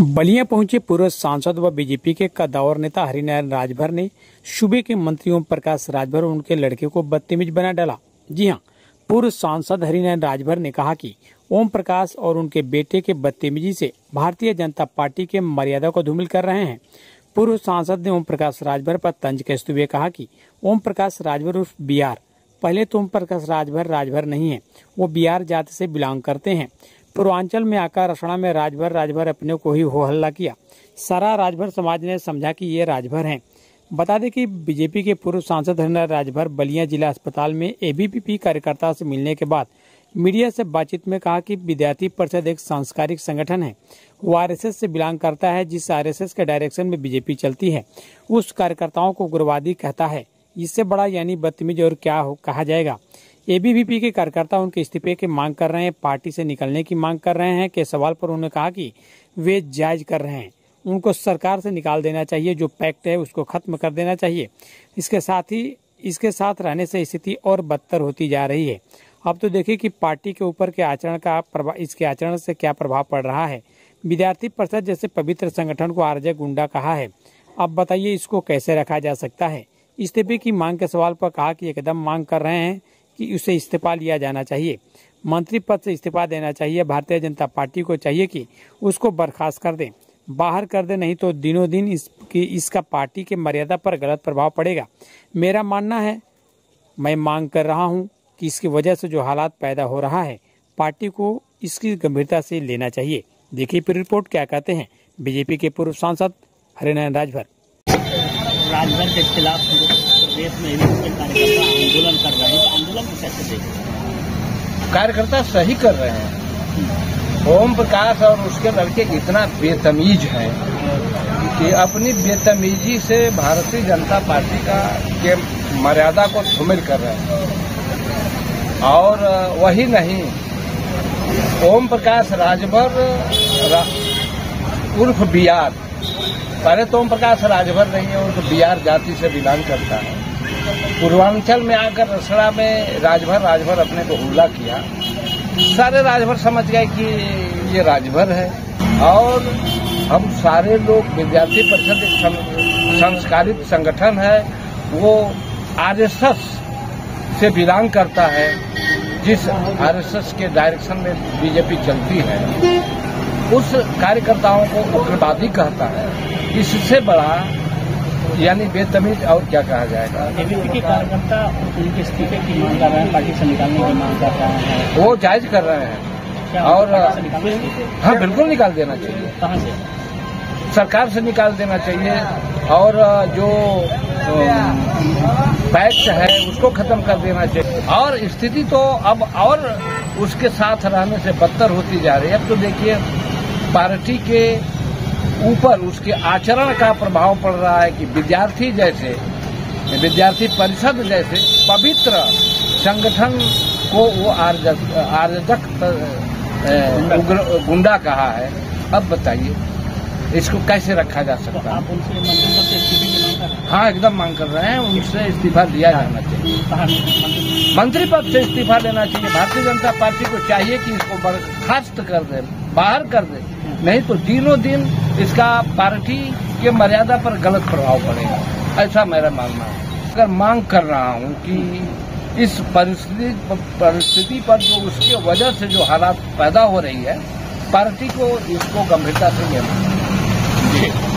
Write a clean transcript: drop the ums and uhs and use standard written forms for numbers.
बलिया पहुंचे पूर्व सांसद व बीजेपी के कद्दावर नेता हरिनारायण राजभर ने सूबे के मंत्री ओम प्रकाश राजभर और उनके लड़के को बदतमीज बना डाला। जी हां, पूर्व सांसद हरिनारायण राजभर ने कहा कि ओम प्रकाश और उनके बेटे के बदतमीजी से भारतीय जनता पार्टी के मर्यादा को धूमिल कर रहे हैं। पूर्व सांसद ने ओम प्रकाश राजभर पर तंज कसते हुए कहा कि ओम प्रकाश राजभर उर्फ बिहार, पहले तो ओम प्रकाश राजभर नहीं है, वो बिहार जाति से बिलोंग करते हैं। पूर्वांचल में आकर रसड़ा में राजभर अपने को ही हो हल्ला किया। सारा राजभर समाज ने समझा कि ये राजभर हैं। बता दें कि बीजेपी के पूर्व सांसद हरिनारायण राजभर बलिया जिला अस्पताल में एबीवीपी कार्यकर्ता से मिलने के बाद मीडिया से बातचीत में कहा कि विद्यार्थी परिषद एक सांस्कृतिक संगठन है, वो आरएसएस से बिलोंग करता है। जिस आरएसएस के डायरेक्शन में बीजेपी चलती है उस कार्यकर्ताओं को उग्रवादी कहता है। इससे बड़ा यानी बदतमीज और क्या कहा जाएगा। एबीवीपी के कार्यकर्ता उनके इस्तीफे की मांग कर रहे हैं, पार्टी से निकलने की मांग कर रहे हैं के सवाल पर उन्होंने कहा कि वे जायज कर रहे हैं, उनको सरकार से निकाल देना चाहिए, जो पैक्ट है उसको खत्म कर देना चाहिए। इसके साथ रहने से स्थिति और बदतर होती जा रही है। अब तो देखिए कि पार्टी के ऊपर के इसके आचरण से क्या प्रभाव पड़ रहा है। विद्यार्थी परिषद जैसे पवित्र संगठन को आरजे गुंडा कहा है। अब बताइए इसको कैसे रखा जा सकता है। इस्तीफे की मांग के सवाल पर कहा कि एकदम मांग कर रहे हैं कि उसे इस्तीफा लिया जाना चाहिए, मंत्री पद से इस्तीफा देना चाहिए। भारतीय जनता पार्टी को चाहिए कि उसको बर्खास्त कर दें, बाहर कर दे, नहीं तो दिनों दिन इसका पार्टी के मर्यादा पर गलत प्रभाव पड़ेगा। मेरा मानना है, मैं मांग कर रहा हूं कि इसकी वजह से जो हालात पैदा हो रहा है, पार्टी को इसकी गंभीरता से लेना चाहिए। देखिए फिर रिपोर्ट क्या कहते हैं बीजेपी के पूर्व सांसद हरिनारायण राजभर के खिलाफ प्रदेश में कार्यकर्ता आंदोलन कर रहे हैं। आंदोलन को कैसे देखें? कार्यकर्ता सही कर रहे हैं। ओम प्रकाश और उसके लड़के इतना बेतमीज हैं कि अपनी बेतमीजी से भारतीय जनता पार्टी के मर्यादा को धूमिल कर रहे हैं। और वही नहीं, ओम प्रकाश राजभर उर्फ बिहार, पहले तो ओम प्रकाश राजभर नहीं है, उर्फ बिहार जाति से बिलोंग करता है। पूर्वांचल में आकर रसड़ा में राजभर अपने को हुल्ला किया। सारे राजभर समझ गए कि ये राजभर है। और हम सारे लोग, विद्यार्थी परिषद एक संस्कारित संगठन है, वो आरएसएस से बिलोंग करता है। जिस आरएसएस के डायरेक्शन में बीजेपी चलती है उस कार्यकर्ताओं को उग्रवादी कहता है। इससे बड़ा यानी बेतमीज और क्या कहा जाएगा। एबीवीपी के कार्यकर्ता उनके इस्तीफे की मांग कर रहे हैं, पार्टी से निकालने की मांग कर रहे हैं। वो जायज कर रहे हैं। और हाँ, बिल्कुल निकाल देना चाहिए। कहाँ से? सरकार से निकाल देना चाहिए। और जो पैक्ट है उसको खत्म कर देना चाहिए। और स्थिति तो अब और उसके साथ रहने से बदतर होती जा रही है। अब तो देखिए पार्टी के ऊपर उसके आचरण का प्रभाव पड़ रहा है कि विद्यार्थी विद्यार्थी परिषद जैसे पवित्र संगठन को वो आर्जक गुंडा कहा है। अब बताइए इसको कैसे रखा जा सकता है। आप उनसे मंत्री पद से इस्तीफे की मांग कर रहे हैं? हाँ, एकदम मांग कर रहे हैं। उनसे इस्तीफा दिया जाना चाहिए। मंत्री पद से इस्तीफा लेना चाहिए। भारतीय जनता पार्टी को चाहिए कि इसको बर्खास्त कर दे, बाहर कर दे, नहीं तो दिनों दिन इसका पार्टी के मर्यादा पर गलत प्रभाव पड़ेगा। ऐसा मेरा मानना है। अगर मांग कर रहा हूँ कि इस परिस्थिति पर जो उसके वजह से जो हालात पैदा हो रही है, पार्टी को इसको गंभीरता से लेना चाहिए।